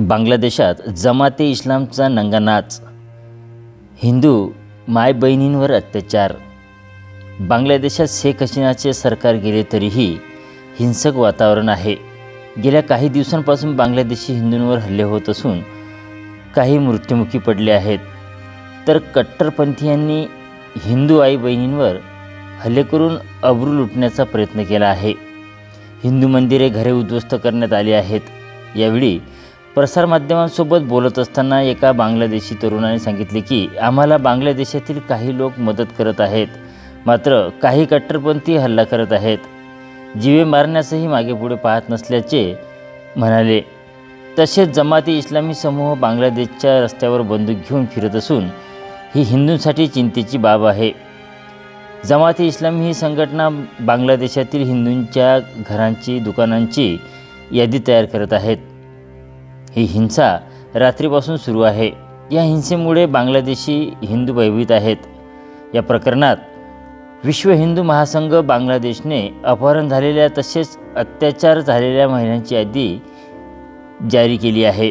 बांगलादेशात जमाते इस्लामचा नंगा नाच, हिंदू माय बहिणींवर अत्याचार। बांगलादेशात शेख हसीनाचे सरकार गेले तरीही हिंसक वातावरण आहे। गेल्या काही दिवसांपासून बांगलादेशी हिंदूंवर हल्ले होत असून काही मृत्युमुखी पडले आहेत, तर कट्टरपंथीयांनी हिंदू आई बहिणींवर हल्ले करून अब्रू लुटण्याचा प्रयत्न केला आहे। हिंदू मंदिरे, घरे उद्ध्वस्त करण्यात आली आहेत। यावेळी प्रसारमाध्यमांसोबत बोलत असताना एका बांगलादेशी तरुणाने सांगितले की आम्हाला बांगलादेशातील काही लोक मदत करत आहेत, मात्र काही कट्टरपंथी हल्ला करत आहेत, जीवे मारण्यासही मागे पुढे पाहत नसल्याचे म्हणाले। तसेच जमाती इस्लामी समूह बांगलादेशच्या रस्त्यावर बंदूक घेऊन फिरत असून ही हिंदूंसाठी चिंतेची बाब आहे। जमाती इस्लामी ही संघटना बांगलादेशातील हिंदूंच्या घरांची, दुकानांची यादी तयार करत आहेत। ही हिंसा रात्रीपासून सुरू आहे। या हिंसेमुळे बांगलादेशी हिंदू भयभीत आहेत। या प्रकरणात विश्व हिंदू महासंघ बांगलादेशने अपहरण झालेल्या तसेच अत्याचार झालेल्या महिलांची यादी जारी केली आहे।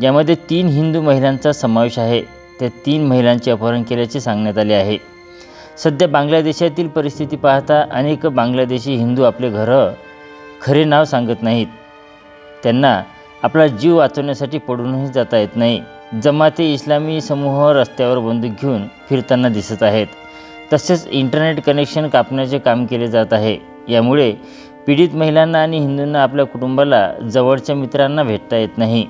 यामध्ये 3 हिंदू महिलांचा समावेश आहे। त्या 3 महिलांचे अपहरण केल्याचे सांगण्यात आले आहे। सध्या बांगलादेशातील परिस्थिती पाहता अनेक बांगलादेशी हिंदू आपले खरे नाव सांगत नाहीत। त्यांना आपला जीव वाचवण्यासाठी पडूनही जाता येत नाही। जमाते इस्लामी समूह रस्त्यावर बंदूक घेऊन फिरताना दिसत आहेत। तसेच इंटरनेट कनेक्शन कापण्याचे काम केले जात आहे। यामुळे पीडित महिलांना आणि हिंदूंना आपल्या कुटुंबाला, जवळच्या मित्रांना भेटता येत नाही।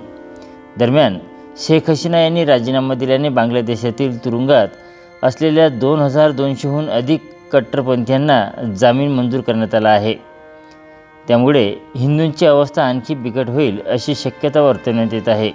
दरम्यान शेख हसीना यांनी राजीनामा दिल्याने बांगलादेशातील तुरुंगात असलेल्या 2200हून अधिक कट्टरपंथीयांना जामीन मंजूर करण्यात आला आहे। त्यामुळे हिंदूंची अवस्था आणखी बिकट होईल अशी शक्यता वर्तवण्यात येत आहे।